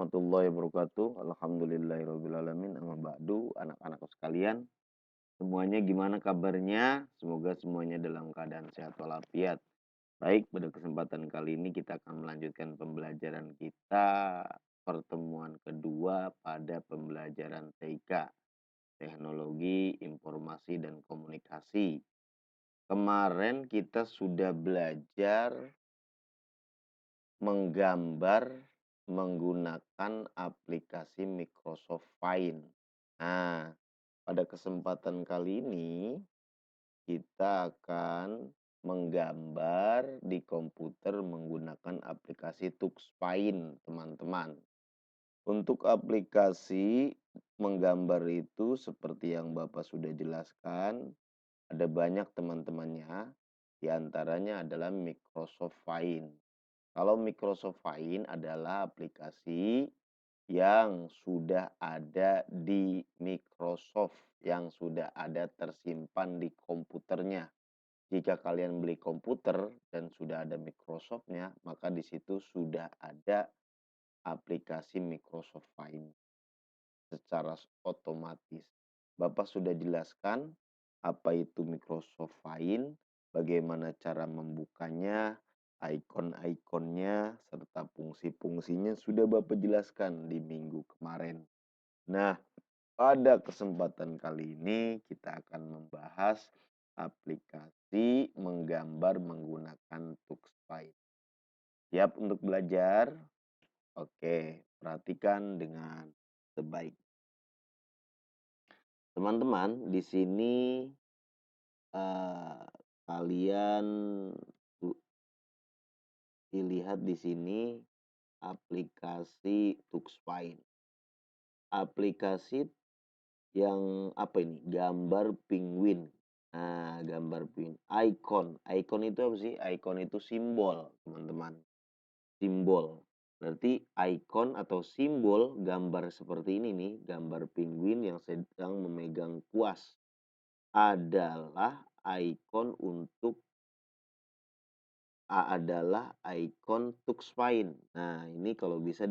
warahmatullahi wabarakatuh. Alhamdulillahirrabbilalamin. Amma ba'du, anak-anakku sekalian. Semuanya gimana kabarnya? Semoga semuanya dalam keadaan sehat walafiat. Baik, pada kesempatan kali ini kita akan melanjutkan pembelajaran kita pertemuan kedua pada pembelajaran TIK, Teknologi Informasi dan Komunikasi. Kemarin kita sudah belajar menggambar menggunakan aplikasi Microsoft Paint. Nah, pada kesempatan kali ini kita akan menggambar di komputer menggunakan aplikasi TuxPaint, teman-teman. Untuk aplikasi menggambar itu seperti yang Bapak sudah jelaskan, ada banyak teman-temannya, di antaranya adalah Microsoft Paint. Kalau Microsoft Paint adalah aplikasi yang sudah ada di Microsoft, yang sudah ada tersimpan di komputernya. Jika kalian beli komputer dan sudah ada Microsoft-nya, maka di situ sudah ada aplikasi Microsoft Paint secara otomatis. Bapak sudah jelaskan apa itu Microsoft Paint, bagaimana cara membukanya, icon-iconnya, serta fungsi-fungsinya sudah Bapak jelaskan di minggu kemarin. Nah, pada kesempatan kali ini kita akan membahas aplikasi menggambar menggunakan TuxPaint. Siap untuk belajar? Oke, perhatikan dengan sebaik. Teman-teman, di sini kalian dilihat di sini aplikasi TuxPaint. Aplikasi yang apa ini? Gambar penguin. Nah, gambar penguin. Icon. Icon itu apa sih? Icon itu simbol, teman-teman. Simbol. Berarti icon atau simbol gambar seperti ini nih, gambar penguin yang sedang memegang kuas adalah icon TuxPaint. Nah, ini kalau bisa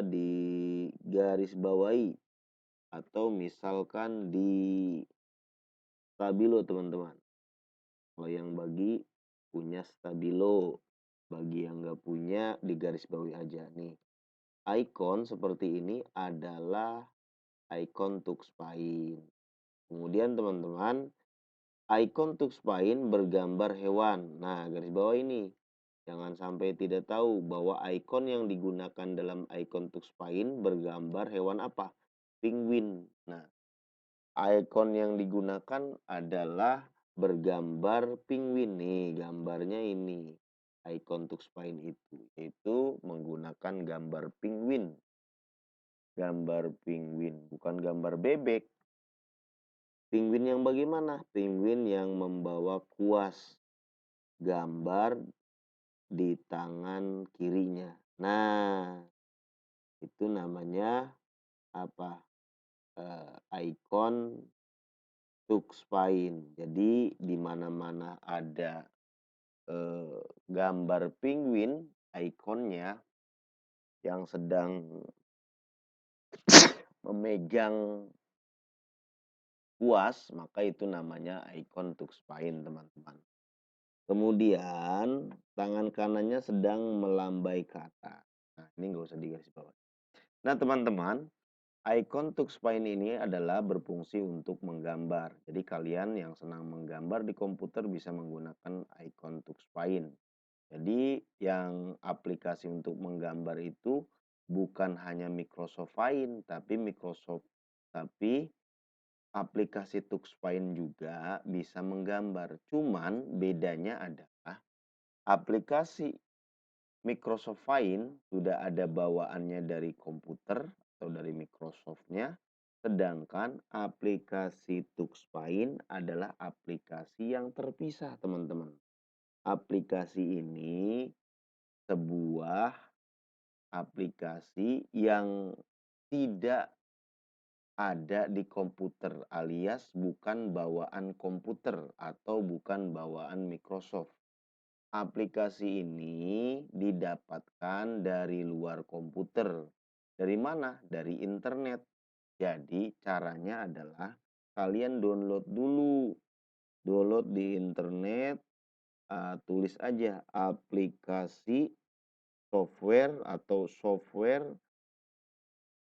digarisbawahi atau misalkan di stabilo, teman-teman. Kalau yang bagi punya stabilo, bagi yang nggak punya digarisbawahi aja nih. Icon seperti ini adalah icon TuxPaint. Kemudian teman-teman, icon TuxPaint bergambar hewan. Nah, garis bawah ini. Jangan sampai tidak tahu bahwa icon yang digunakan dalam icon TuxPaint bergambar hewan apa? Penguin. Nah, icon yang digunakan adalah bergambar penguin. Nih, gambarnya ini. Icon TuxPaint itu. Itu menggunakan gambar penguin. Gambar penguin, bukan gambar bebek. Penguin yang bagaimana? Penguin yang membawa kuas gambar di tangan kirinya. Nah, itu namanya apa? Icon TuxPaint. Jadi di mana-mana ada gambar penguin, ikonnya yang sedang memegang kuas, maka itu namanya icon TuxPaint, teman-teman. Kemudian tangan kanannya sedang melambai ke atas. Nah, ini nggak usah digaris bawah. Nah, teman-teman, icon TuxPaint ini adalah berfungsi untuk menggambar. Jadi kalian yang senang menggambar di komputer bisa menggunakan icon TuxPaint. Jadi yang aplikasi untuk menggambar itu bukan hanya Microsoft Paint, tapi aplikasi TuxPaint juga bisa menggambar. Cuman bedanya adalah aplikasi Microsoft Paint sudah ada bawaannya dari komputer atau dari Microsoft-nya. Sedangkan aplikasi TuxPaint adalah aplikasi yang terpisah, teman-teman. Aplikasi ini sebuah aplikasi yang tidak ada di komputer, alias bukan bawaan komputer atau bukan bawaan Microsoft. aplikasi ini didapatkan dari luar komputer. Dari mana? Dari internet. Jadi caranya adalah kalian download dulu. Download di internet, tulis aja aplikasi software atau software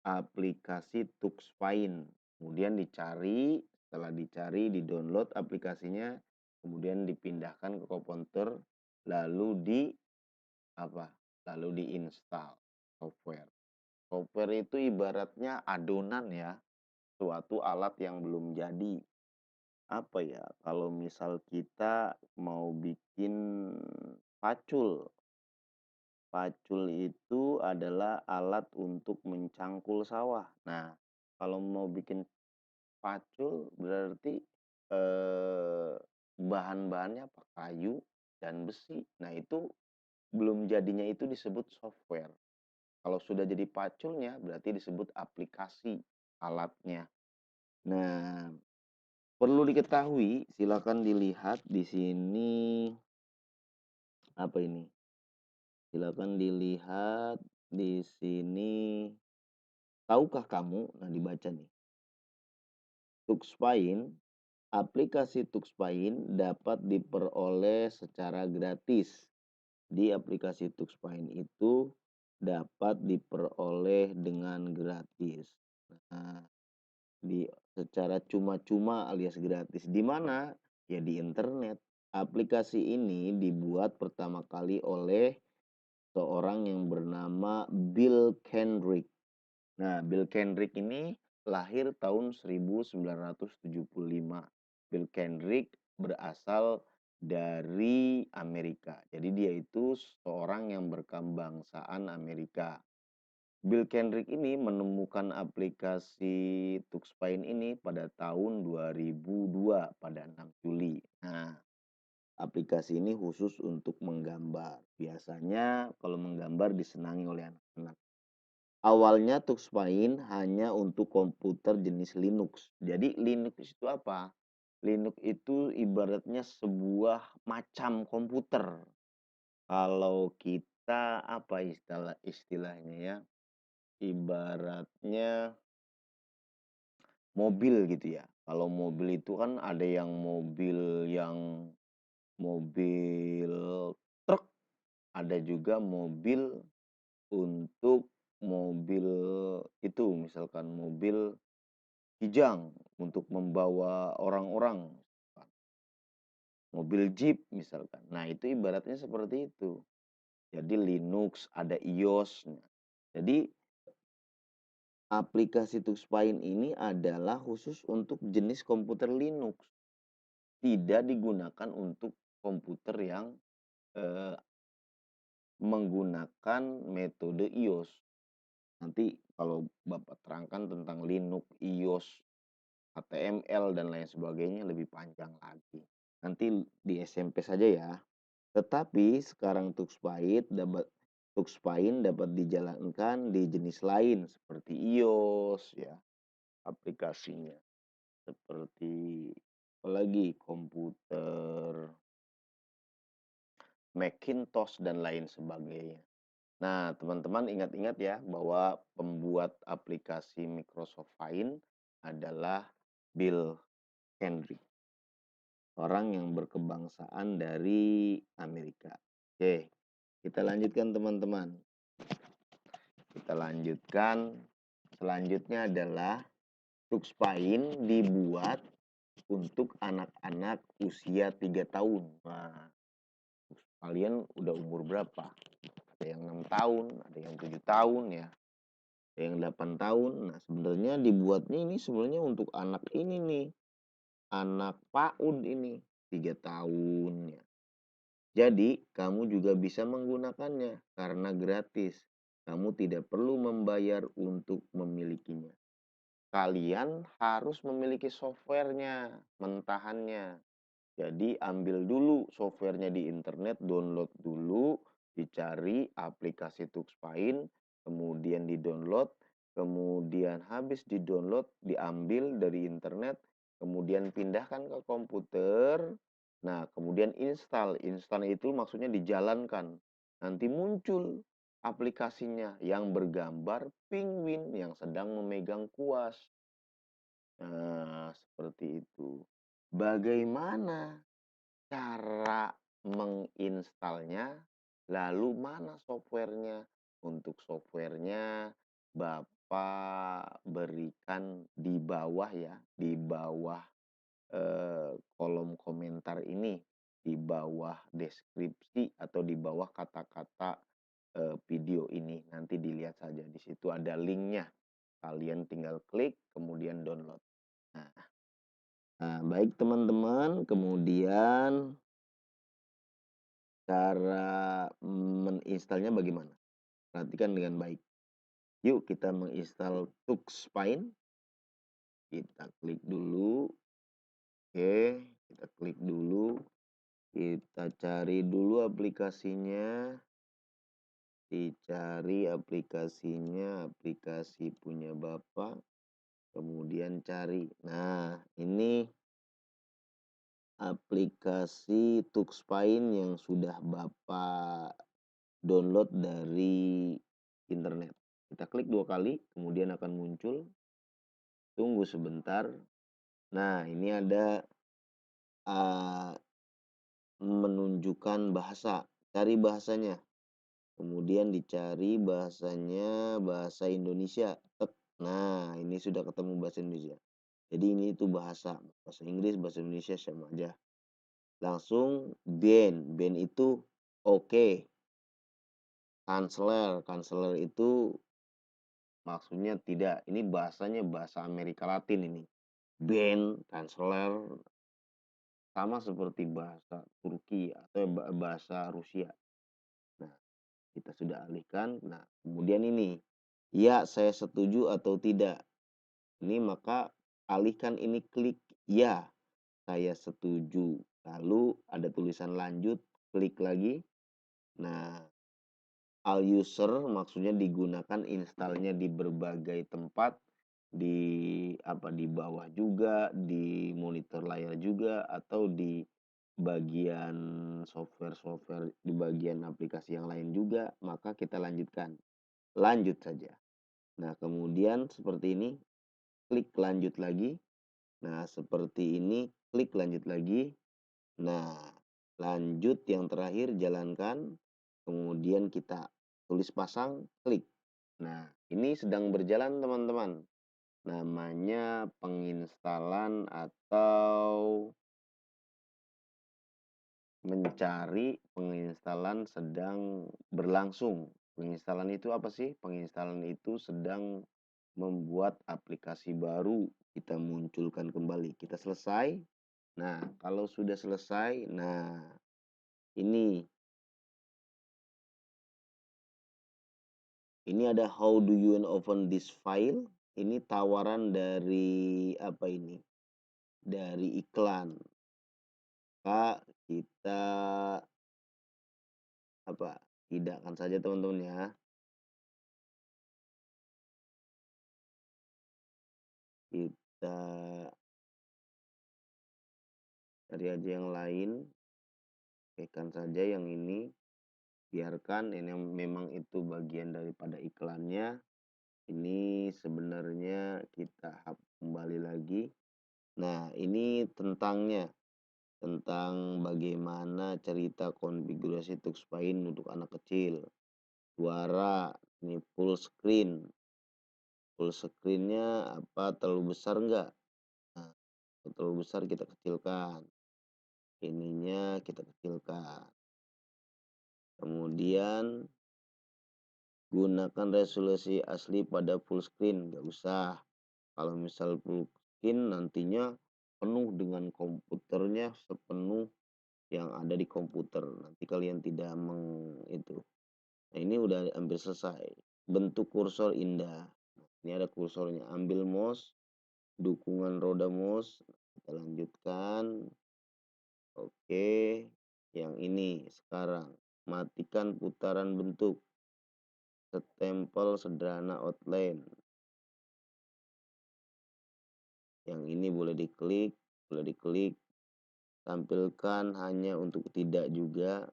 aplikasi Tuxfine. Kemudian dicari, setelah dicari di-download aplikasinya, kemudian dipindahkan ke komputer, lalu di apa? Lalu diinstal software. Software itu ibaratnya adonan ya, suatu alat yang belum jadi. Apa ya? Kalau misal kita mau bikin pacul. Pacul itu adalah alat untuk mencangkul sawah. Nah, kalau mau bikin pacul berarti bahan-bahannya apa? Kayu dan besi. Nah, itu belum jadinya itu disebut software. Kalau sudah jadi paculnya berarti disebut aplikasi alatnya. Nah, perlu diketahui, silakan dilihat di sini apa ini? Silakan dilihat di sini. Tahukah kamu? Nah, dibaca nih. Tuxfine, aplikasi Tuxfine dapat diperoleh secara gratis. Di aplikasi Tuxfine itu dapat diperoleh dengan gratis. Nah, secara cuma-cuma alias gratis. Di mana? Ya di internet. Aplikasi ini dibuat pertama kali oleh seorang yang bernama Bill Kendrick. Nah, Bill Kendrick ini lahir tahun 1975. Bill Kendrick berasal dari Amerika. Jadi dia itu seorang yang berkebangsaan Amerika. Bill Kendrick ini menemukan aplikasi Tuxfine ini pada tahun 2002 pada 6 Juli. Nah, aplikasi ini khusus untuk menggambar. Biasanya kalau menggambar disenangi oleh anak-anak. Awalnya Tuxfine hanya untuk komputer jenis Linux. Jadi Linux itu apa? Linux itu ibaratnya sebuah macam komputer. Kalau kita apa istilahnya ya? Ibaratnya mobil gitu ya. Kalau mobil itu kan ada yang mobil truk, ada juga mobil untuk mobil itu misalkan mobil kijang untuk membawa orang-orang, mobil jeep misalkan. Nah, itu ibaratnya seperti itu. Jadi Linux, ada iOS. Nah, jadi aplikasi Tuxfine ini adalah khusus untuk jenis komputer Linux. Tidak digunakan untuk komputer yang eh, menggunakan metode iOS. Nanti kalau Bapak terangkan tentang Linux, iOS, HTML dan lain sebagainya lebih panjang lagi. Nanti di SMP saja ya. Tetapi sekarang Tuxfine dapat dijalankan di jenis lain seperti iOS ya aplikasinya. Seperti apalagi komputer Macintosh dan lain sebagainya. Nah, teman-teman ingat-ingat ya bahwa pembuat aplikasi Microsoft Wine adalah Bill Kendrick, orang yang berkebangsaan dari Amerika. Oke, kita lanjutkan teman-teman. Kita lanjutkan. Selanjutnya adalah Tuxfine dibuat untuk anak-anak usia 3 tahun. Nah, kalian udah umur berapa? Ada yang 6 tahun, ada yang 7 tahun ya. Ada yang 8 tahun. Nah, sebenarnya dibuatnya ini sebenarnya untuk anak ini nih. Anak PAUD ini 3 tahun ya. Jadi, kamu juga bisa menggunakannya karena gratis. Kamu tidak perlu membayar untuk memilikinya. Kalian harus memiliki softwarenya, mentahannya. Jadi, ambil dulu softwarenya di internet, download dulu, dicari aplikasi Tuxfine, kemudian di-download, kemudian habis di-download, diambil dari internet, kemudian pindahkan ke komputer, Nah, kemudian install. Install itu maksudnya dijalankan. Nanti muncul aplikasinya yang bergambar penguin yang sedang memegang kuas. Nah, seperti itu. Bagaimana cara menginstalnya? Lalu mana softwarenya? Untuk softwarenya Bapak berikan di bawah ya, di bawah kolom komentar ini, di bawah deskripsi atau di bawah kata-kata video ini. Nanti dilihat saja di situ ada linknya. Kalian tinggal klik kemudian download. Nah, baik teman-teman, kemudian cara menginstalnya bagaimana? Perhatikan dengan baik. Yuk kita menginstal TuxSpine. Kita klik dulu. Oke, kita klik dulu. Kita cari dulu aplikasinya. Dicari aplikasinya, aplikasi punya Bapak. Kemudian cari. Nah, ini aplikasi TuxSpine yang sudah Bapak download dari internet. Kita klik 2 kali, kemudian akan muncul. Tunggu sebentar. Nah, ini ada menunjukkan bahasa. Cari bahasanya. Kemudian dicari bahasanya, bahasa Indonesia. Nah, ini sudah ketemu bahasa Indonesia. Jadi ini itu bahasa Inggris, bahasa Indonesia sama aja. Langsung band itu oke. Counselor itu maksudnya tidak. Ini bahasanya bahasa Amerika Latin ini. Band, counselor sama seperti bahasa Turki atau bahasa Rusia. Nah, kita sudah alihkan. Nah, kemudian ini, ya saya setuju atau tidak. Ini maka alihkan ini klik ya, saya setuju. Lalu ada tulisan lanjut, klik lagi. Nah, all user maksudnya digunakan installnya di berbagai tempat, di di bawah juga, di monitor layar juga, atau di bagian software-software, di bagian aplikasi yang lain juga, maka kita lanjutkan. Lanjut saja. Nah, kemudian seperti ini, klik lanjut lagi. Nah, seperti ini, klik lanjut lagi. Nah, lanjut yang terakhir jalankan, kemudian kita tulis pasang, klik. Nah, ini sedang berjalan teman-teman. Namanya penginstalan atau mencari penginstalan sedang berlangsung. Penginstalan itu apa sih? Penginstalan itu sedang membuat aplikasi baru, kita munculkan kembali. Kita selesai. Nah, kalau sudah selesai, nah ini ada how do you open this file? Ini tawaran dari apa ini? Dari iklan. Kak, kita tidakkan saja teman-teman ya. Kita cari aja yang lain. Okekan saja yang ini. Biarkan ini memang itu bagian daripada iklannya. Ini sebenarnya kita kembali lagi. Nah, ini tentangnya. Tentang bagaimana cerita konfigurasi TuxSpine untuk anak kecil. Suara, ini full screen. Full screen-nya terlalu besar enggak? Nah, terlalu besar kita kecilkan. Ininya kita kecilkan. Kemudian gunakan resolusi asli pada full screen, enggak usah. Kalau misal full screen nantinya penuh dengan komputernya sepenuh yang ada di komputer. Nanti kalian tidak itu. Nah, ini udah hampir selesai. Bentuk kursor indah. Ini ada kursornya. Ambil mouse, dukungan roda mouse. Kita lanjutkan. Oke. Yang ini sekarang. Matikan putaran bentuk. Stempel sederhana outline. Yang ini boleh diklik. tampilkan hanya untuk tidak juga,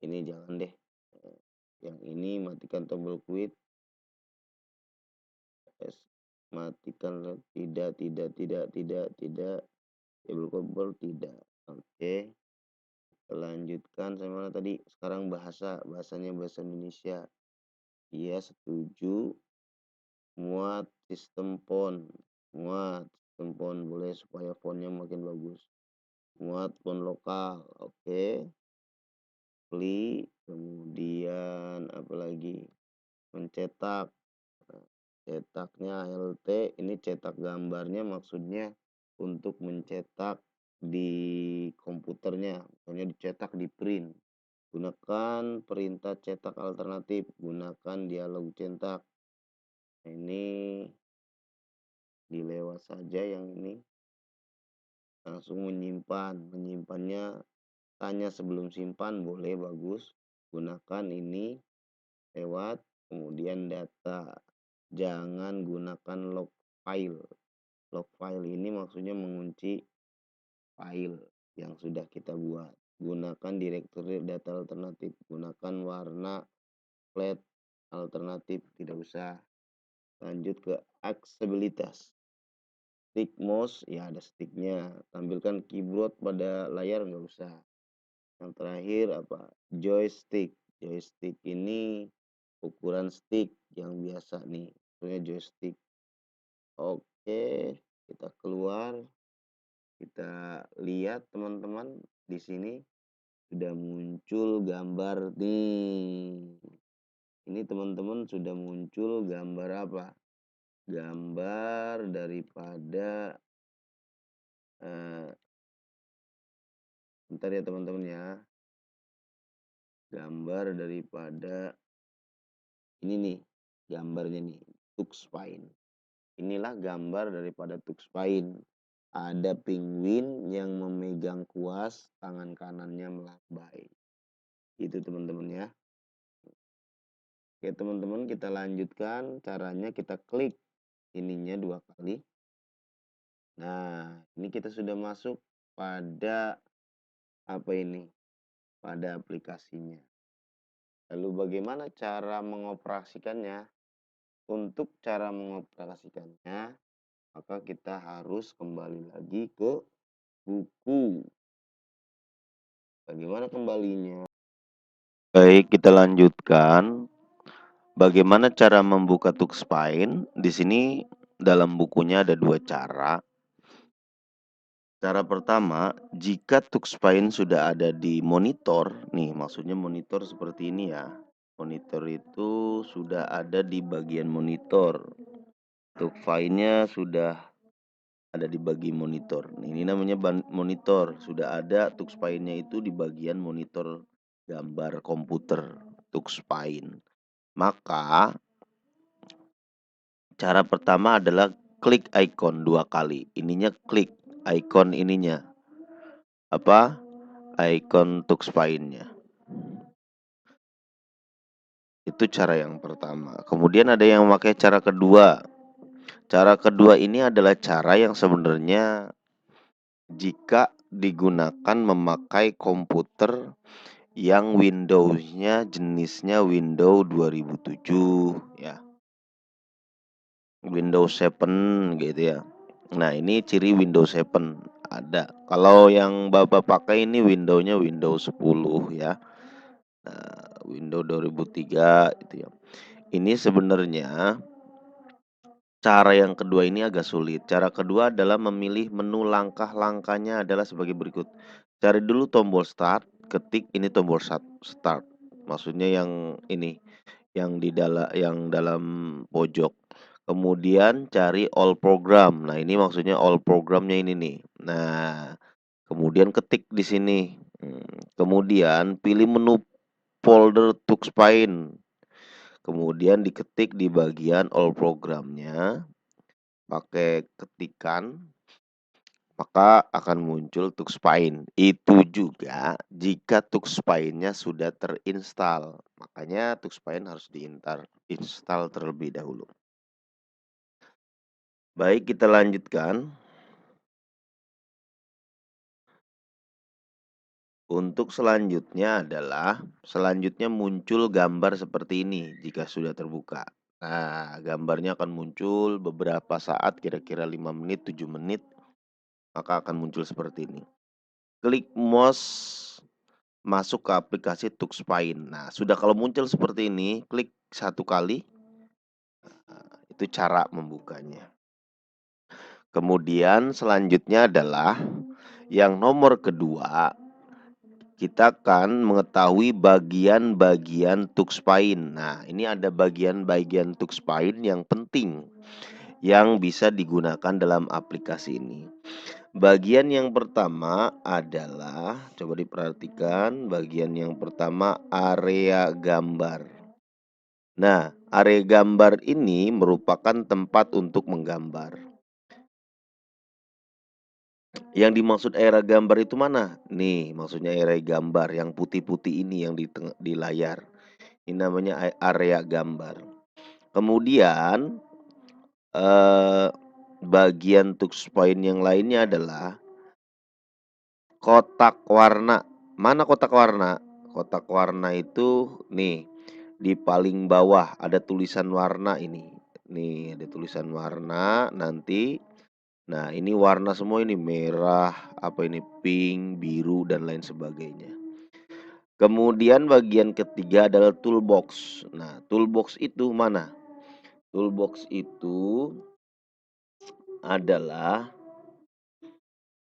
ini jangan deh. Yang ini matikan tombol quit, matikan, tidak, table compare tidak. Oke, lanjutkan sampai mana tadi? Sekarang bahasanya bahasa Indonesia. Iya, setuju. Muat sistem font, boleh supaya fontnya makin bagus. Muat font lokal, oke. Kemudian apalagi, mencetak. Nah, cetaknya ALT, ini cetak gambarnya maksudnya untuk mencetak di komputernya, misalnya dicetak di print. Gunakan perintah cetak alternatif, gunakan dialog cetak. Nah, ini dilewat saja yang ini. Langsung menyimpannya tanya sebelum simpan, boleh, bagus. Gunakan ini lewat, kemudian data. Jangan gunakan log file. Log file ini maksudnya mengunci file yang sudah kita buat. Gunakan direktori data alternatif, gunakan warna flat alternatif, tidak usah. Lanjut ke aksesibilitas. Stick mouse, ya ada sticknya. Tampilkan keyboard pada layar, nggak usah. Yang terakhir apa? Joystick. Joystick ini ukuran stick yang biasa nih, maksudnya joystick. Oke, kita keluar. Kita lihat teman-teman, di sini sudah muncul gambar nih. Ini teman-teman sudah muncul gambar apa? Gambar daripada bentar ya teman-teman ya. Gambar daripada ini nih, gambarnya nih, Tuxpine. Inilah gambar daripada Tuxpine. Ada penguin yang memegang kuas, tangan kanannya melambai. Itu teman-teman ya. Oke teman-teman, kita lanjutkan. Caranya kita klik ininya 2 kali. Nah, ini kita sudah masuk pada apa ini? Pada aplikasinya. Lalu bagaimana cara mengoperasikannya? Untuk cara mengoperasikannya, maka kita harus kembali lagi ke buku. Bagaimana kembalinya? Baik, kita lanjutkan. Bagaimana cara membuka Tuxpine? Di sini dalam bukunya ada 2 cara. Cara pertama, jika Tuxpine sudah ada di monitor, nih maksudnya monitor seperti ini ya. Monitor itu sudah ada di bagian monitor. Tuxpine-nya sudah ada di bagian monitor. Ini namanya monitor, sudah ada Tuxpine-nya itu di bagian monitor gambar komputer Tuxpine. Maka cara pertama adalah klik icon 2 kali. Ininya klik icon ininya. Apa? Icon Tuxpine-nya. Itu cara yang pertama. Kemudian ada yang pakai cara kedua. Cara kedua ini adalah cara yang sebenarnya jika digunakan memakai komputer yang Windows-nya jenisnya Windows 2007 ya. Windows 7 gitu ya. Nah, ini ciri Windows 7 ada. Kalau yang Bapak pakai ini Windows-nya Windows 10 ya. Nah, Windows 2003 itu ya. Ini sebenarnya cara yang kedua ini agak sulit. Cara kedua adalah memilih menu, langkah-langkahnya adalah sebagai berikut. Cari dulu tombol start, ketik ini tombol start. Maksudnya yang ini, yang dalam pojok. Kemudian cari all program. Nah, ini maksudnya all programnya ini nih. Nah, kemudian ketik di sini. Kemudian pilih menu folder Tuxpine. Kemudian diketik di bagian all programnya pakai ketikan, maka akan muncul Tuxpine. Itu juga jika Tuxpine-nya sudah terinstall. Makanya Tuxpine harus diinstal terlebih dahulu. Baik, kita lanjutkan. Untuk selanjutnya muncul gambar seperti ini jika sudah terbuka. Nah, gambarnya akan muncul beberapa saat, kira-kira 5 menit, 7 menit, maka akan muncul seperti ini. Klik mouse masuk ke aplikasi Tuxpine. Nah, sudah kalau muncul seperti ini, klik satu kali, itu cara membukanya. Kemudian selanjutnya adalah yang nomor kedua, kita akan mengetahui bagian-bagian Tuxpine. Nah, ini ada bagian-bagian Tuxpine yang penting yang bisa digunakan dalam aplikasi ini. Bagian yang pertama adalah, coba diperhatikan, bagian yang pertama area gambar. Nah, area gambar ini merupakan tempat untuk menggambar. Yang dimaksud area gambar itu mana? Nih, maksudnya area gambar yang putih-putih ini yang di layar. Ini namanya area gambar. Kemudian bagian Tuxpoint yang lainnya adalah kotak warna. Mana kotak warna? Kotak warna itu nih di paling bawah ada tulisan warna ini. Nih ada tulisan warna nanti. Nah, ini warna semua ini merah, apa ini pink, biru dan lain sebagainya. Kemudian bagian ketiga adalah toolbox. Nah, toolbox itu mana? Toolbox itu adalah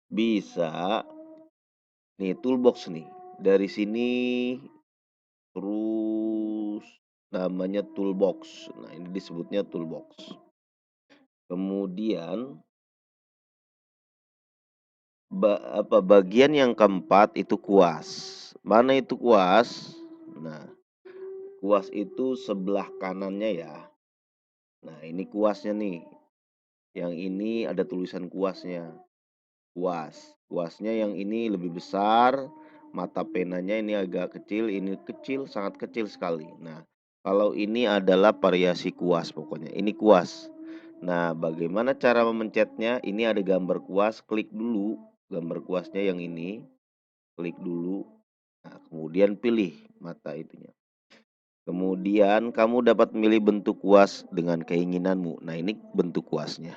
bisa nih toolbox nih. Dari sini terus namanya toolbox. Nah, ini disebutnya toolbox. Kemudian bagian yang keempat itu kuas. Mana itu kuas? Nah, kuas itu sebelah kanannya ya. Nah, ini kuasnya nih. Yang ini ada tulisan kuasnya. Kuas. Kuasnya yang ini lebih besar, mata penanya ini agak kecil, ini kecil, sangat kecil sekali. Nah, kalau ini adalah variasi kuas pokoknya. Ini kuas. Nah, bagaimana cara memencetnya? Ini ada gambar kuas, klik dulu gambar kuasnya yang ini. Klik dulu. Nah, kemudian pilih mata itunya. Kemudian kamu dapat memilih bentuk kuas dengan keinginanmu. Nah, ini bentuk kuasnya.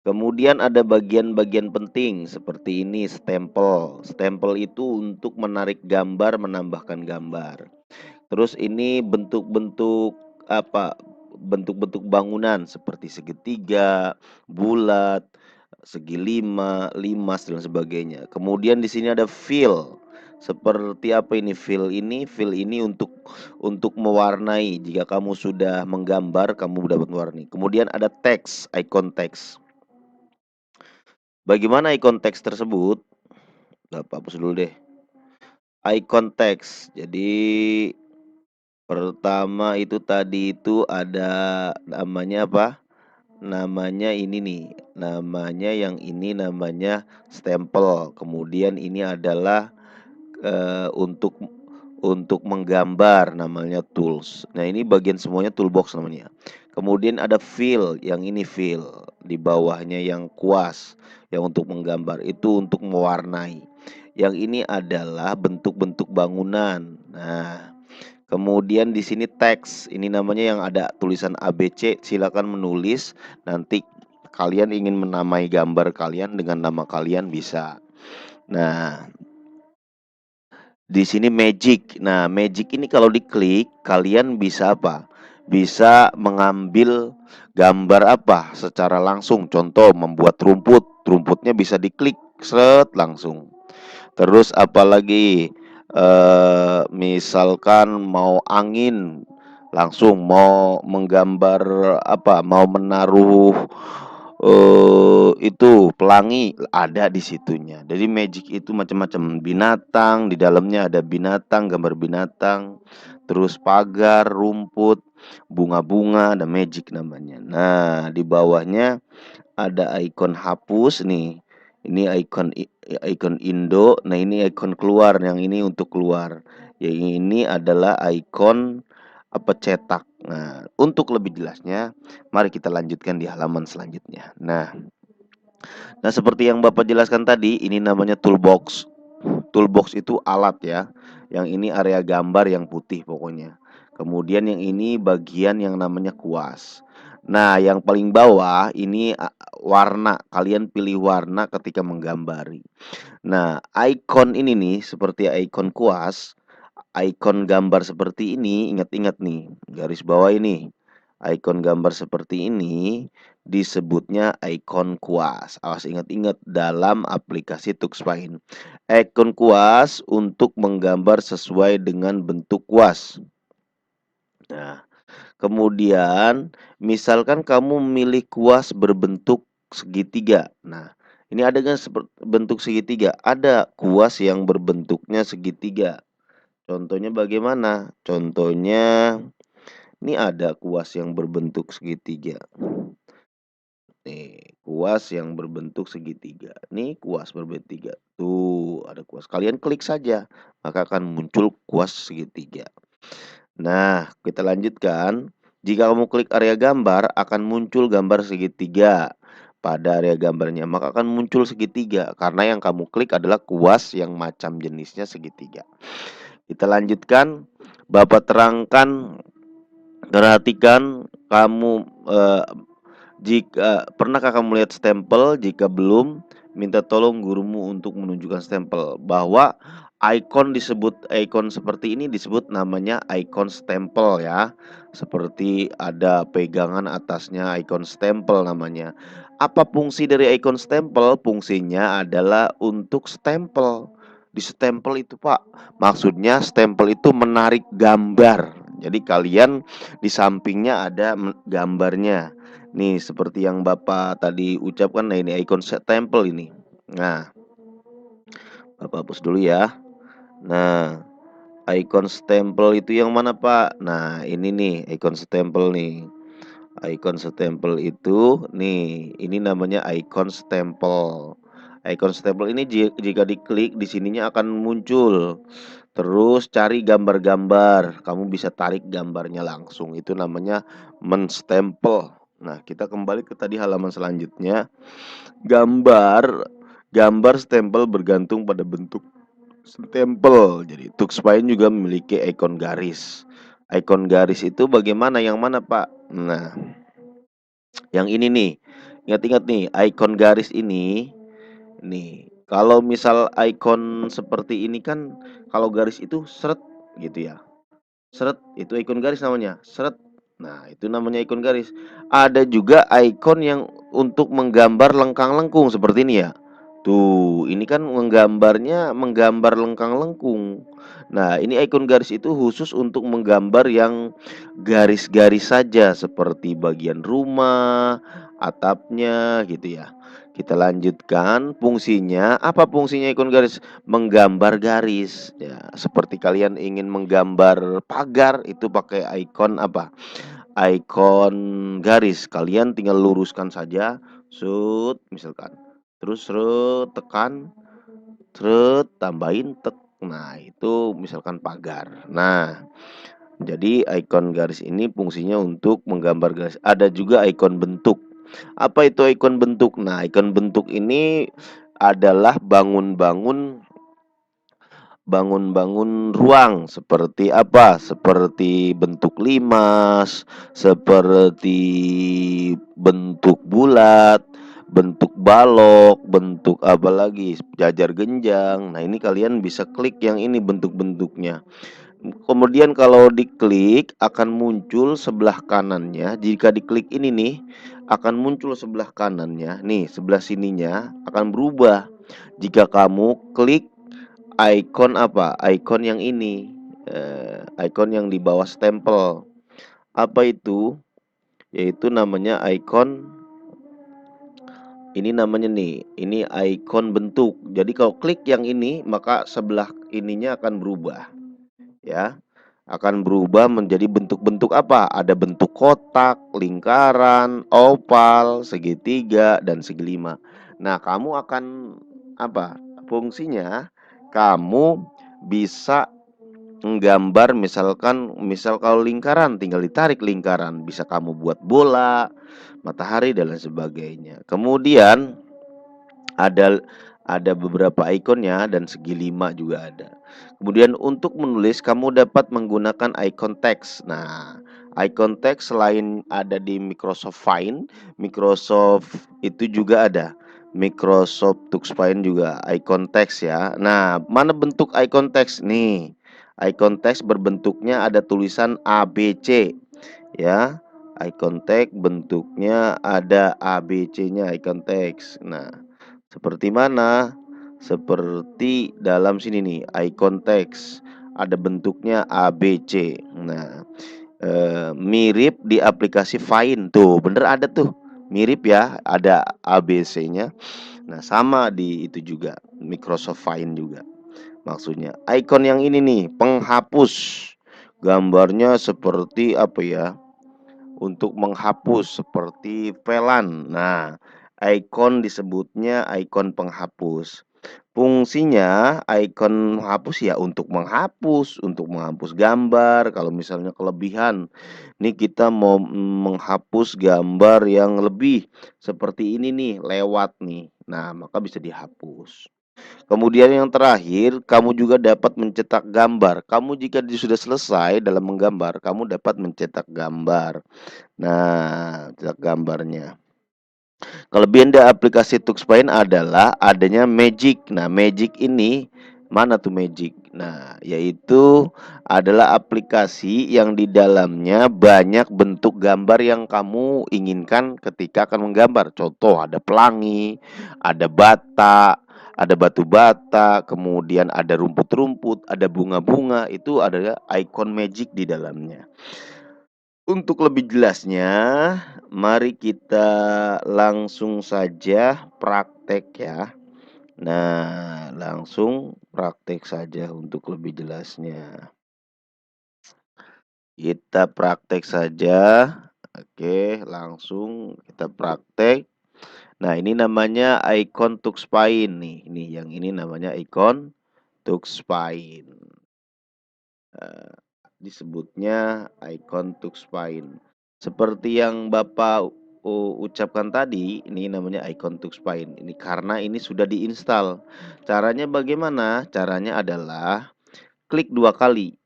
Kemudian ada bagian-bagian penting seperti ini stempel. Stempel itu untuk menarik gambar, menambahkan gambar. Terus ini bentuk-bentuk apa? Bentuk-bentuk bangunan seperti segitiga, bulat, segi lima, limas dan sebagainya. Kemudian di sini ada fill. Seperti apa ini fill ini? Fill ini untuk mewarnai. Jika kamu sudah menggambar, kamu dapat mewarnai. Kemudian ada teks, icon teks. Bagaimana icon teks tersebut? Hapus dulu deh. Icon teks. Jadi pertama itu tadi itu ada namanya apa? Namanya ini nih. Namanya yang ini namanya stempel. Kemudian ini adalah untuk menggambar namanya tools. Nah, ini bagian semuanya toolbox namanya. Kemudian ada fill, yang ini fill. Di bawahnya yang kuas, yang untuk menggambar, itu untuk mewarnai. Yang ini adalah bentuk-bentuk bangunan. Nah, kemudian di sini teks. Ini namanya yang ada tulisan ABC, silakan menulis. Nanti kalian ingin menamai gambar kalian dengan nama kalian bisa. Nah, di sini magic. Nah, magic ini kalau diklik, kalian bisa apa? Bisa mengambil gambar apa secara langsung. Contoh membuat rumput. Rumputnya bisa diklik, seret langsung. Terus apalagi misalkan mau angin, langsung mau menggambar apa? Mau menaruh itu pelangi ada di situnya. Jadi magic itu macam-macam binatang, di dalamnya ada binatang, gambar binatang, terus pagar, rumput, bunga-bunga, ada magic namanya. Nah, di bawahnya ada ikon hapus nih. Ini ikon Indo. Nah, ini ikon keluar, yang ini untuk keluar. Yang ini adalah ikon apa cetak. Nah, untuk lebih jelasnya, mari kita lanjutkan di halaman selanjutnya. Nah, seperti yang Bapak jelaskan tadi, ini namanya toolbox. Toolbox itu alat ya. Yang ini area gambar yang putih pokoknya. Kemudian yang ini bagian yang namanya kuas. Nah, yang paling bawah ini warna. Kalian pilih warna ketika menggambari. Nah, icon ini nih seperti icon kuas, icon gambar seperti ini, ingat-ingat nih, garis bawah ini. Icon gambar seperti ini disebutnya icon kuas. Awas ingat-ingat dalam aplikasi Tuxpaint. Icon kuas untuk menggambar sesuai dengan bentuk kuas. Nah, kemudian misalkan kamu memilih kuas berbentuk segitiga. Nah, ini ada kan bentuk segitiga? Ada kuas yang berbentuknya segitiga. Contohnya bagaimana? Contohnya ini ada kuas yang berbentuk segitiga. Nih, kuas yang berbentuk segitiga. Nih kuas berbentuk tiga. Tuh, ada kuas. Kalian klik saja, maka akan muncul kuas segitiga. Nah, kita lanjutkan. Jika kamu klik area gambar, akan muncul gambar segitiga. Pada area gambarnya, maka akan muncul segitiga. Karena yang kamu klik adalah kuas yang macam jenisnya segitiga. Kita lanjutkan. Bapak terangkan, perhatikan kamu jika pernahkah kamu lihat stempel? Jika belum, minta tolong gurumu untuk menunjukkan stempel. Bahwa icon seperti ini disebut namanya icon stempel ya. Seperti ada pegangan atasnya icon stempel namanya. Apa fungsi dari icon stempel? Fungsinya adalah untuk stempel. Di stempel itu, Pak. Maksudnya stempel itu menarik gambar. Jadi kalian di sampingnya ada gambarnya. Nih seperti yang Bapak tadi ucapkan, nah ini icon stempel ini. Nah, Bapak hapus dulu ya. Nah, icon stempel itu yang mana Pak? Nah, ini nih icon stempel nih. Icon stempel itu nih, ini namanya icon stempel. Icon stempel ini jika diklik di sininya akan muncul. Terus cari gambar-gambar, kamu bisa tarik gambarnya langsung. Itu namanya menstempel. Nah, kita kembali ke tadi halaman selanjutnya. Gambar gambar stempel bergantung pada bentuk stempel. Jadi Tuxpaint juga memiliki ikon garis. Ikon garis itu bagaimana? Yang mana, Pak? Nah, yang ini nih. Ingat-ingat nih, ikon garis ini nih. Kalau misal ikon seperti ini kan kalau garis itu seret gitu ya. Seret, itu ikon garis namanya, seret. Nah, itu namanya ikon garis. Ada juga ikon yang untuk menggambar lengkang-lengkung seperti ini ya. Tuh, ini kan menggambar lengkang-lengkung. Nah, ini ikon garis itu khusus untuk menggambar yang garis-garis saja seperti bagian rumah, atapnya gitu ya. Kita lanjutkan fungsinya. Apa fungsinya ikon garis? Menggambar garis ya. Seperti kalian ingin menggambar pagar itu pakai ikon apa? Ikon garis. Kalian tinggal luruskan saja, misalkan. Terus tekan, tambahin tek. Nah, itu misalkan pagar. Nah, jadi ikon garis ini fungsinya untuk menggambar garis. Ada juga ikon bentuk. Apa itu ikon bentuk? Nah, ikon bentuk ini adalah bangun-bangun ruang seperti apa? Seperti bentuk limas, seperti bentuk bulat, bentuk balok, bentuk apa lagi? Jajar genjang. Nah, ini kalian bisa klik yang ini bentuk-bentuknya. Kemudian kalau diklik akan muncul sebelah kanannya. Jika diklik ini nih, akan muncul sebelah kanannya. Nih, sebelah sininya akan berubah. Jika kamu klik icon apa? Icon yang ini, icon yang di bawah stempel. Apa itu? Yaitu namanya icon. Ini namanya nih, ini icon bentuk. Jadi kalau klik yang ini, maka sebelah ininya akan berubah. Ya, akan berubah menjadi bentuk-bentuk apa? Ada bentuk kotak, lingkaran, oval, segitiga, dan segi lima. Nah, kamu akan apa? Fungsinya kamu bisa menggambar misal kalau lingkaran tinggal ditarik lingkaran, bisa kamu buat bola, matahari dan lain sebagainya. Kemudian ada Ada beberapa ikonnya dan segi 5 juga ada. Kemudian untuk menulis kamu dapat menggunakan icon teks. Nah, icon teks selain ada di Microsoft Find, Microsoft itu juga ada. Microsoft Tuxpaint juga icon teks ya. Nah, mana bentuk icon teks nih? Icon teks berbentuknya ada tulisan ABC ya. Icon teks bentuknya ada ABC-nya icon teks. Nah, seperti mana? Seperti dalam sini nih, icon teks. Ada bentuknya ABC. Nah, mirip di aplikasi Find tuh, bener ada tuh. Mirip ya, ada ABC-nya. Nah, sama di itu juga, Microsoft Find juga. Maksudnya, icon yang ini nih, penghapus. Gambarnya seperti apa ya? Untuk menghapus seperti pelan. Nah, icon disebutnya icon penghapus. Fungsinya icon menghapus ya untuk menghapus gambar. Kalau misalnya kelebihan, nih kita mau menghapus gambar yang lebih seperti ini nih, lewat nih. Nah, maka bisa dihapus. Kemudian yang terakhir, kamu juga dapat mencetak gambar. Kamu jika sudah selesai dalam menggambar, kamu dapat mencetak gambar. Nah, cetak gambarnya. Kelebihan dari aplikasi Tuxpaint adalah adanya Magic. Nah, Magic ini mana tuh Magic? Nah, yaitu adalah aplikasi yang di dalamnya banyak bentuk gambar yang kamu inginkan ketika akan menggambar. Contoh, ada pelangi, ada bata, ada batu bata, kemudian ada rumput-rumput, ada bunga-bunga. Itu adalah icon Magic di dalamnya. Untuk lebih jelasnya, mari kita langsung saja praktek ya. Nah, langsung praktek saja untuk lebih jelasnya. Kita praktek saja. Oke, langsung kita praktek. Nah, ini namanya icon Tuxpaint nih. Ini yang ini namanya icon Tuxpaint. Eee, disebutnya icon Tuxpaint. Seperti yang Bapak ucapkan tadi, ini namanya icon Tuxpaint. Ini karena ini sudah diinstal. Caranya bagaimana? Caranya adalah klik 2 kali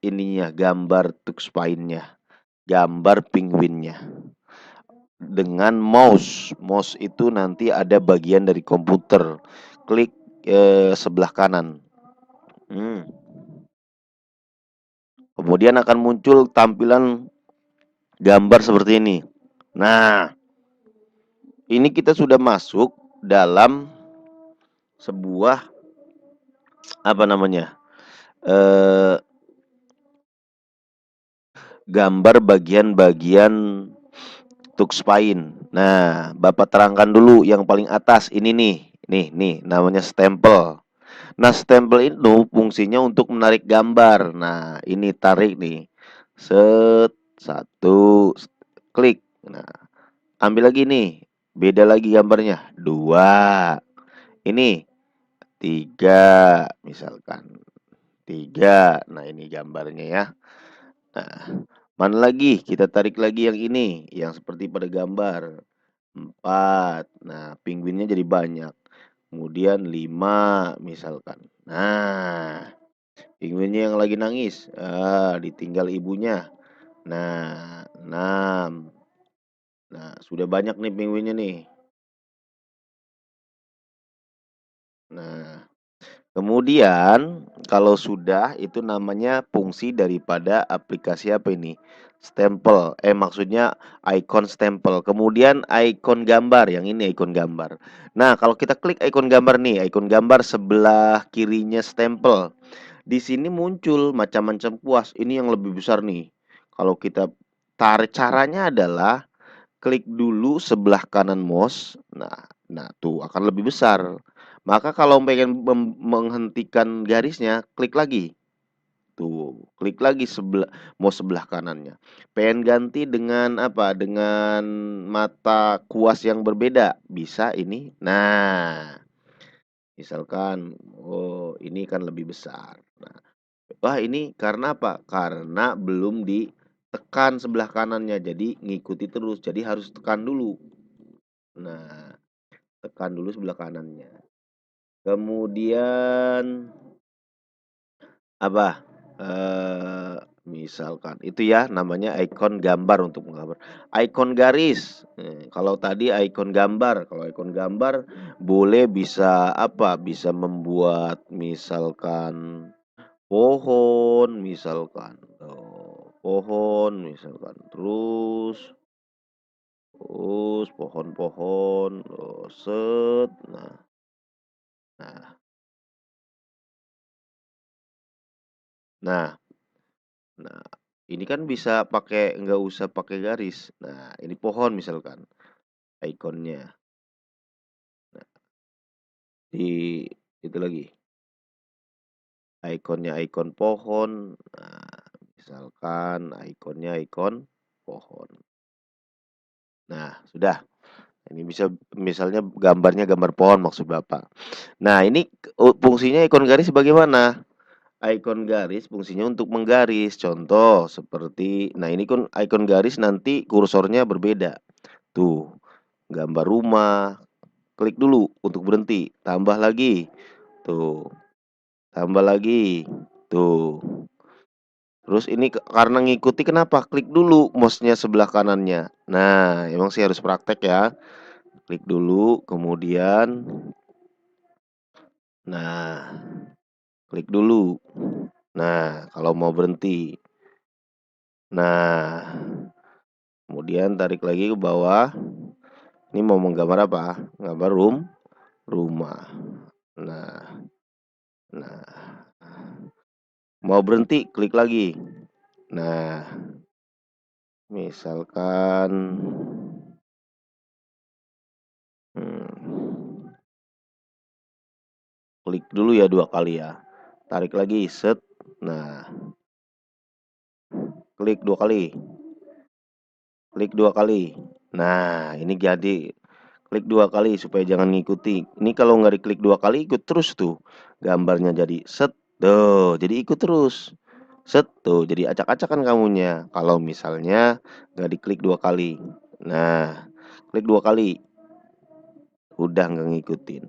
ininya, gambar Tuxpaint-nya, gambar penguinnya dengan mouse. Mouse itu nanti ada bagian dari komputer. Klik, sebelah kanan. Hmm. Kemudian akan muncul tampilan gambar seperti ini. Nah, ini kita sudah masuk dalam sebuah apa namanya? eh Gambar bagian-bagian Tuxpaint. Nah, Bapak terangkan dulu yang paling atas ini nih. Nih namanya stempel. Nah, stempel itu fungsinya untuk menarik gambar. Nah, ini tarik nih. Set, satu, klik. Nah, ambil lagi nih. Beda lagi gambarnya. Dua. Ini tiga, misalkan. Tiga. Nah, ini gambarnya ya. Nah, mana lagi? Kita tarik lagi yang ini, yang seperti pada gambar. Empat. Nah, penguinnya jadi banyak. Kemudian lima, misalkan. Nah, penguinnya yang lagi nangis. Ditinggal ibunya. Nah, enam. Nah, sudah banyak nih penguinnya nih. Nah, kemudian kalau sudah itu namanya fungsi daripada aplikasi apa ini? Stempel. Maksudnya icon stempel. Kemudian icon gambar, yang ini icon gambar. Nah, kalau kita klik icon gambar nih, icon gambar sebelah kirinya stempel. Di sini muncul macam-macam kuas. Ini yang lebih besar nih. Kalau kita tarik, caranya adalah klik dulu sebelah kanan mouse. Nah tuh akan lebih besar. Maka kalau pengen menghentikan garisnya, klik lagi. Tuh, klik lagi mouse sebelah kanannya. Pengen ganti dengan apa? Dengan mata kuas yang berbeda, bisa ini. Nah, misalkan, oh ini kan lebih besar. Nah, wah ini karena apa? Karena belum ditekan sebelah kanannya, jadi ngikuti terus. Jadi harus tekan dulu. Nah, tekan dulu sebelah kanannya. Kemudian apa, misalkan itu ya namanya ikon gambar untuk menggambar. Ikon garis, kalau tadi ikon gambar, kalau ikon gambar boleh bisa apa, bisa membuat misalkan pohon misalkan, terus pohon-pohon, nah nah nah nah, ini kan bisa pakai nggak usah pakai garis. Nah, ini pohon misalkan ikonnya. Nah, di itu lagi, ikonnya ikon pohon. Nah, misalkan ikonnya ikon pohon. Nah, sudah. Ini bisa misalnya gambarnya gambar pohon maksud Bapak. Nah, ini fungsinya ikon garis bagaimana? Ikon garis fungsinya untuk menggaris. Contoh seperti, nah ini kan ikon garis nanti kursornya berbeda. Tuh, gambar rumah, klik dulu untuk berhenti, tambah lagi. Tuh, tambah lagi. Tuh. Terus ini karena ngikuti kenapa? Klik dulu mouse-nya sebelah kanannya. Nah, emang sih harus praktek ya. Klik dulu, kemudian nah, klik dulu. Nah, kalau mau berhenti. Nah, kemudian tarik lagi ke bawah. Ini mau menggambar apa? Gambar rumah. Nah, nah. Mau berhenti, klik lagi. Nah, misalkan hmm, klik dulu ya 2 kali ya. Tarik lagi, set. Nah, klik 2 kali. Klik 2 kali. Nah, ini jadi. Klik 2 kali supaya jangan ngikuti. Ini kalau nggak diklik 2 kali ikut terus tuh. Gambarnya jadi set. Tuh, jadi ikut terus. Set tuh, jadi acak-acakan kamunya. Kalau misalnya nggak diklik 2 kali. Nah, klik 2 kali. Udah nggak ngikutin.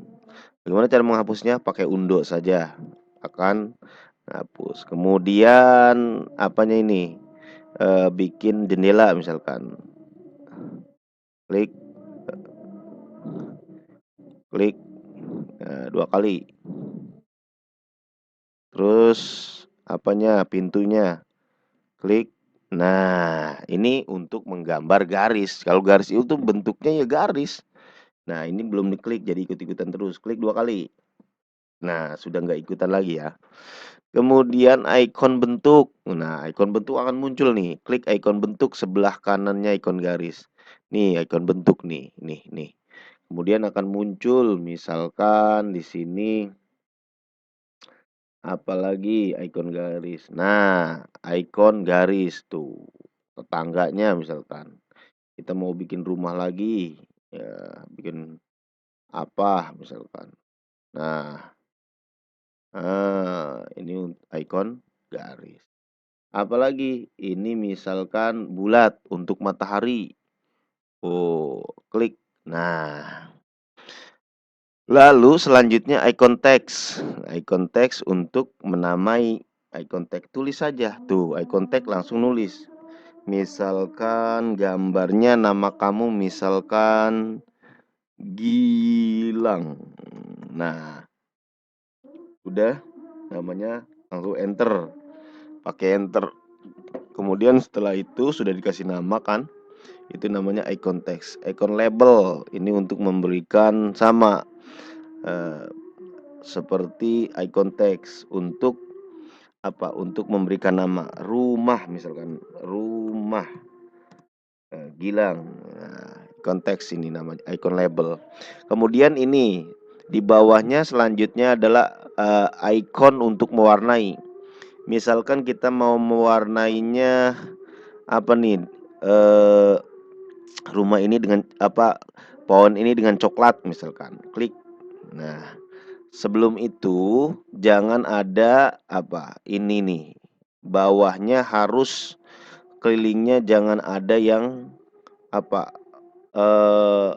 Bagaimana cara menghapusnya? Pakai undo saja. Akan hapus. Kemudian apanya ini? Bikin jendela misalkan. Klik, klik 2 kali. Terus apanya? Pintunya. Klik. Nah, ini untuk menggambar garis. Kalau garis itu bentuknya ya garis. Nah, ini belum diklik jadi ikut-ikutan terus. Klik 2 kali. Nah, sudah nggak ikutan lagi ya. Kemudian ikon bentuk. Nah, ikon bentuk akan muncul nih. Klik ikon bentuk sebelah kanannya ikon garis. Nih, ikon bentuk nih. Nih. Kemudian akan muncul misalkan di sini apalagi ikon garis. Nah, ikon garis tuh. Tetangganya misalkan. Kita mau bikin rumah lagi. Ya, bikin apa misalkan. Nah, ini ikon garis. Apalagi ini misalkan bulat untuk matahari. Oh, klik. Nah, lalu selanjutnya ikon teks. Ikon teks untuk menamai. Ikon teks tulis saja. Tuh, ikon teks langsung nulis. Misalkan gambarnya nama kamu misalkan Gilang. Nah, udah namanya langsung enter. Pakai enter. Kemudian setelah itu sudah dikasih nama kan? Itu namanya icon text. Icon label ini untuk memberikan sama seperti icon text untuk apa? Untuk memberikan nama rumah misalkan rumah Gilang. Nah, konteks ini namanya icon label. Kemudian ini di bawahnya selanjutnya adalah icon untuk mewarnai. Misalkan kita mau mewarnainya apa nih? Eh, rumah ini dengan apa? Pohon ini dengan coklat misalkan. Klik. Nah, sebelum itu jangan ada apa? Ini nih. Bawahnya harus kelilingnya jangan ada yang apa? Eh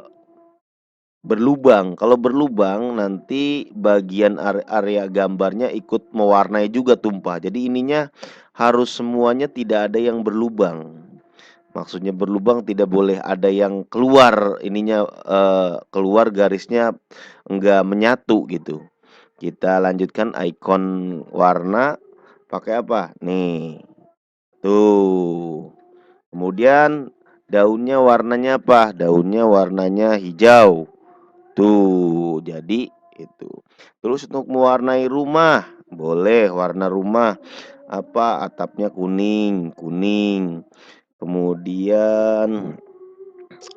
berlubang. Kalau berlubang nanti bagian area gambarnya ikut mewarnai juga tumpah. Jadi ininya harus semuanya tidak ada yang berlubang. Maksudnya berlubang tidak boleh ada yang keluar ininya, keluar garisnya enggak menyatu gitu. Kita lanjutkan ikon warna pakai apa? Nih, tuh. Kemudian daunnya warnanya apa? Daunnya warnanya hijau. Tuh, jadi itu. Terus untuk mewarnai rumah, boleh warna rumah apa? Atapnya kuning, kuning. Kemudian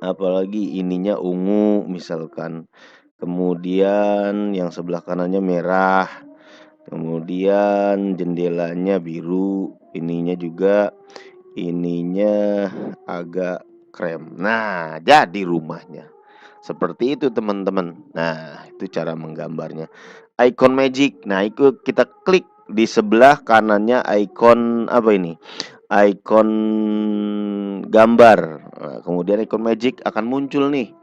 apalagi ininya ungu misalkan. Kemudian yang sebelah kanannya merah. Kemudian jendelanya biru, ininya agak krem. Nah, jadi rumahnya. Seperti itu teman-teman. Nah, itu cara menggambarnya. Icon magic. Nah, itu kita klik di sebelah kanannya icon apa ini? Icon gambar. Nah, kemudian icon magic akan muncul nih.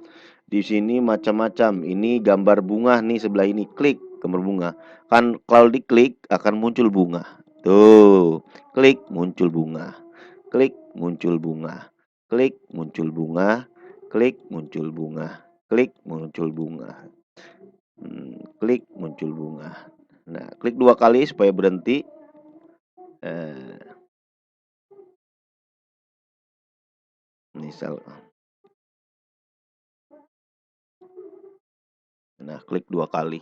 Di sini macam-macam. Ini gambar bunga nih sebelah ini. Klik gambar bunga. Kan kalau diklik akan muncul bunga. Tuh, klik muncul bunga. Klik muncul bunga. Klik muncul bunga. Klik muncul bunga. Klik muncul bunga. Klik muncul bunga. Nah, klik 2 kali supaya berhenti. Misal, nah klik 2 kali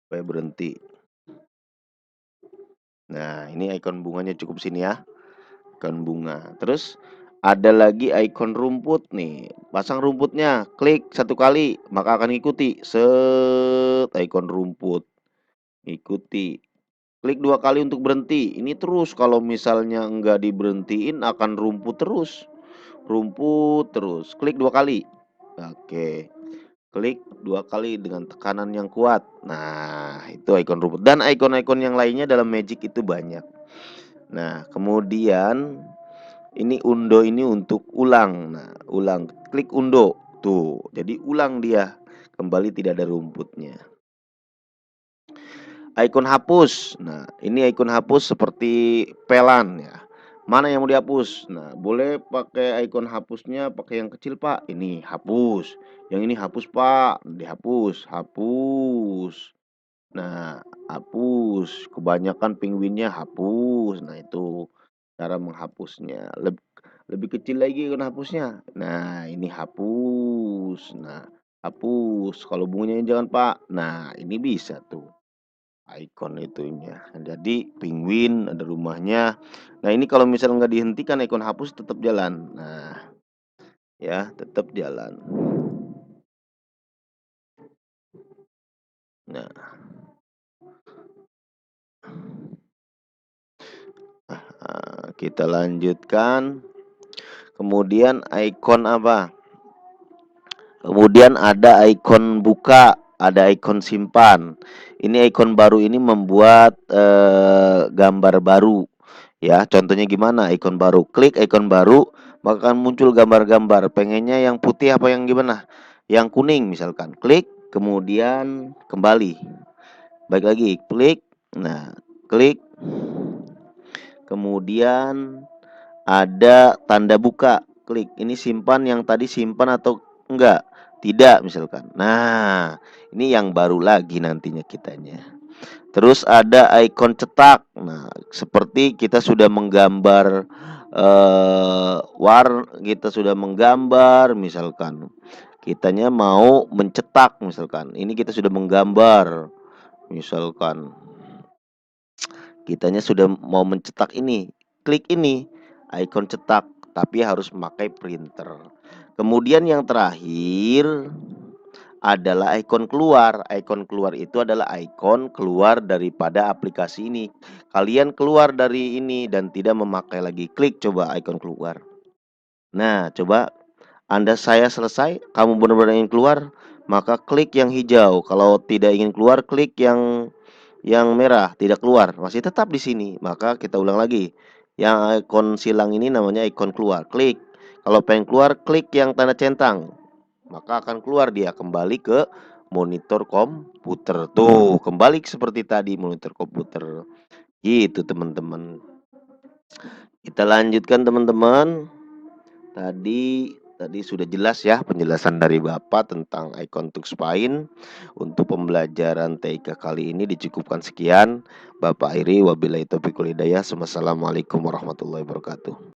supaya berhenti. Nah, ini ikon bunganya cukup sini ya. Ikon bunga. Terus ada lagi ikon rumput nih. Pasang rumputnya, klik 1 kali, maka akan ikuti. Set ikon rumput. Ikuti. Klik 2 kali untuk berhenti. Ini terus kalau misalnya enggak diberhentiin akan rumput terus. Rumput terus. Klik 2 kali. Oke. Klik 2 kali dengan tekanan yang kuat. Nah, itu ikon rumput. Dan ikon-ikon yang lainnya dalam Magic itu banyak. Nah, kemudian ini undo ini untuk ulang. Nah, ulang. Klik undo. Tuh, jadi ulang dia. Kembali tidak ada rumputnya. Ikon hapus. Nah, ini ikon hapus seperti pelan ya. Mana yang mau dihapus? Nah, boleh pakai ikon hapusnya pakai yang kecil, Pak. Ini hapus. Yang ini hapus, Pak. Dihapus, hapus. Nah, hapus. Kebanyakan penguinnya hapus. Nah, itu cara menghapusnya. Lebih kecil lagi ikon hapusnya. Nah, ini hapus. Nah, hapus. Kalau bunganya jangan, Pak. Nah, ini bisa tuh. Ikon itunya. Jadi penguin ada rumahnya. Nah, ini kalau misalnya nggak dihentikan ikon hapus tetap jalan. Nah, ya tetap jalan. Nah, kita lanjutkan. Kemudian ikon apa? Kemudian ada ikon buka, ada ikon simpan. Ini ikon baru ini membuat gambar baru. Ya, contohnya gimana? Ikon baru, klik ikon baru, maka akan muncul gambar-gambar. Pengennya yang putih apa yang gimana? Yang kuning misalkan. Klik, kemudian kembali. Baik lagi, klik. Nah, klik. Kemudian ada tanda buka. Klik. Ini simpan yang tadi simpan atau enggak? Tidak misalkan. Nah, ini yang baru lagi nantinya kitanya. Terus ada ikon cetak. Nah, seperti kita sudah menggambar kita sudah menggambar misalkan. Kitanya mau mencetak misalkan. Ini kita sudah menggambar. Misalkan kitanya sudah mau mencetak ini. Klik ini ikon cetak, tapi harus memakai printer. Kemudian yang terakhir adalah ikon keluar. Ikon keluar itu adalah ikon keluar daripada aplikasi ini. Kalian keluar dari ini dan tidak memakai lagi. Klik coba ikon keluar. Nah, coba saya selesai, kamu benar-benar ingin keluar, maka klik yang hijau. Kalau tidak ingin keluar, klik yang merah, tidak keluar, masih tetap di sini. Maka kita ulang lagi. Yang ikon silang ini namanya ikon keluar. Klik. Kalau pengen keluar, klik yang tanda centang. maka akan keluar dia kembali ke monitor komputer. Tuh, kembali seperti tadi monitor komputer. Gitu, teman-teman. Kita lanjutkan, teman-teman. Tadi sudah jelas ya penjelasan dari Bapak tentang icon to spine. Untuk pembelajaran TIK kali ini dicukupkan sekian. Bapak akhiri, wabillahi taufiq wal hidayah. Wassalamualaikum warahmatullahi wabarakatuh.